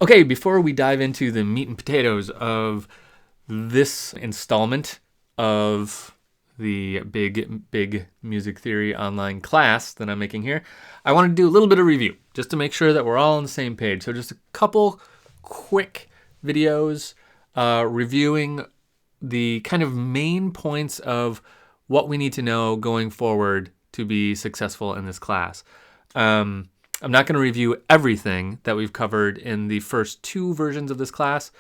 Okay, before we dive into the meat and potatoes of this installment of the big music theory online class that I'm making here, I want to do a little bit of review just to make sure that we're all on the same page. So just a couple quick videos reviewing the kind of main points of what we need to know going forward to be successful in this class. I'm not going to review everything that we've covered in the first two versions of this class,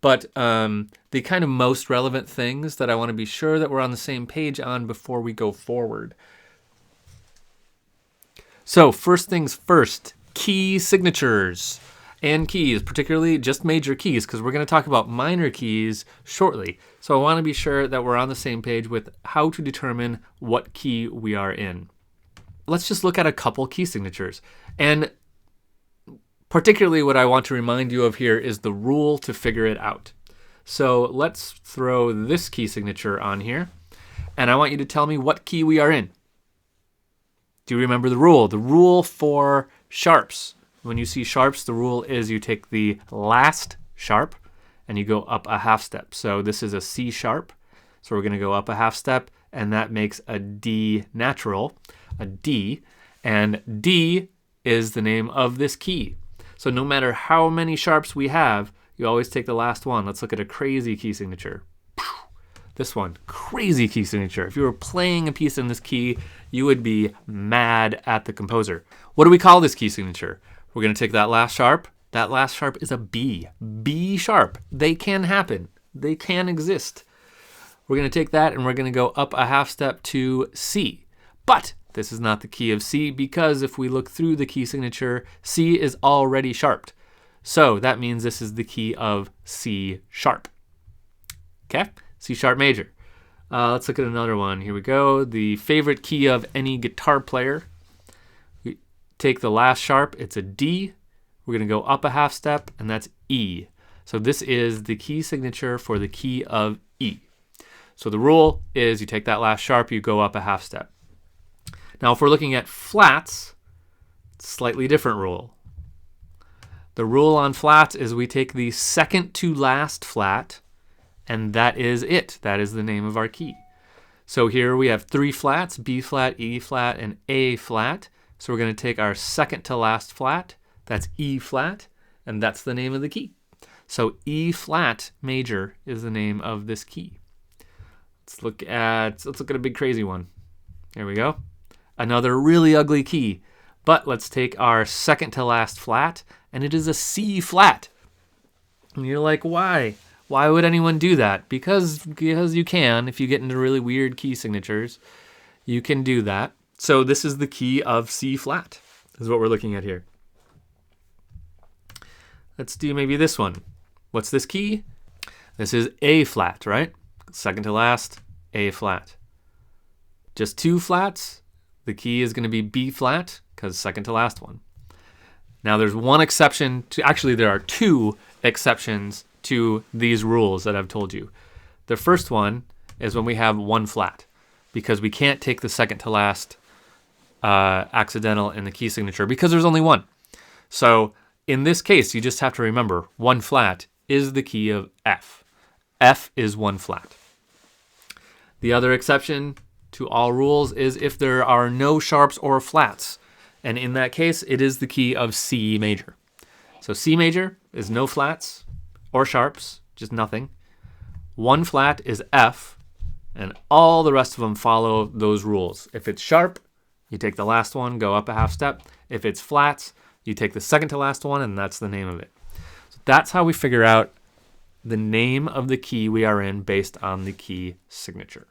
but the kind of most relevant things that I want to be sure that we're on the same page on before we go forward. So first things first, key signatures and keys, particularly just major keys, because we're going to talk about minor keys shortly. So I want to be sure that we're on the same page with how to determine what key we are in. Let's just look at a couple key signatures. And particularly what I want to remind you of here is the rule to figure it out. So let's throw this key signature on here, and I want you to tell me what key we are in. Do you remember the rule? The rule for sharps. When you see sharps, the rule is you take the last sharp and you go up a half step. So this is a C sharp. So we're going to go up a half step, and that makes a D natural, a D. And D is the name of this key. So no matter how many sharps we have, you always take the last one. Let's look at a crazy key signature. This one, crazy key signature. If you were playing a piece in this key, you would be mad at the composer. What do we call this key signature? We're going to take that last sharp. That last sharp is a B. B sharp. They can happen. They can exist. We're going to take that and we're going to go up a half step to C. But this is not the key of C, because if we look through the key signature, C is already sharped. So that means this is the key of C sharp. Okay? C sharp major. Let's look at another one. Here we go. The favorite key of any guitar player. We take the last sharp. It's a D. We're going to go up a half step, and that's E. So this is the key signature for the key of E. So the rule is you take that last sharp, you go up a half step. Now, if we're looking at flats, slightly different rule. The rule on flats is we take the second to last flat, and that is it. That is the name of our key. So here we have three flats, B flat, E flat, and A flat. So we're going to take our second to last flat, that's E flat, and that's the name of the key. So E flat major is the name of this key. Let's look at a big crazy one. There we go. Another really ugly key. But let's take our second to last flat, and it is a C flat. And you're like, why? Why would anyone do that? Because you can. If you get into really weird key signatures, you can do that. So this is the key of C flat, is what we're looking at here. Let's do maybe this one. What's this key? This is A flat, right? Second to last, A flat. Just two flats. The key is going to be B flat, because second to last one. Now there's one exception to, actually there are two exceptions to these rules that I've told you. The first one is when we have one flat, because we can't take the second to last accidental in the key signature because there's only one. So in this case, you just have to remember one flat is the key of F. F is one flat. The other exception to all rules is if there are no sharps or flats. And in that case, it is the key of C major. So C major is no flats or sharps, just nothing. One flat is F, and all the rest of them follow those rules. If it's sharp, you take the last one, go up a half step. If it's flats, you take the second to last one, and that's the name of it. So that's how we figure out the name of the key we are in based on the key signature.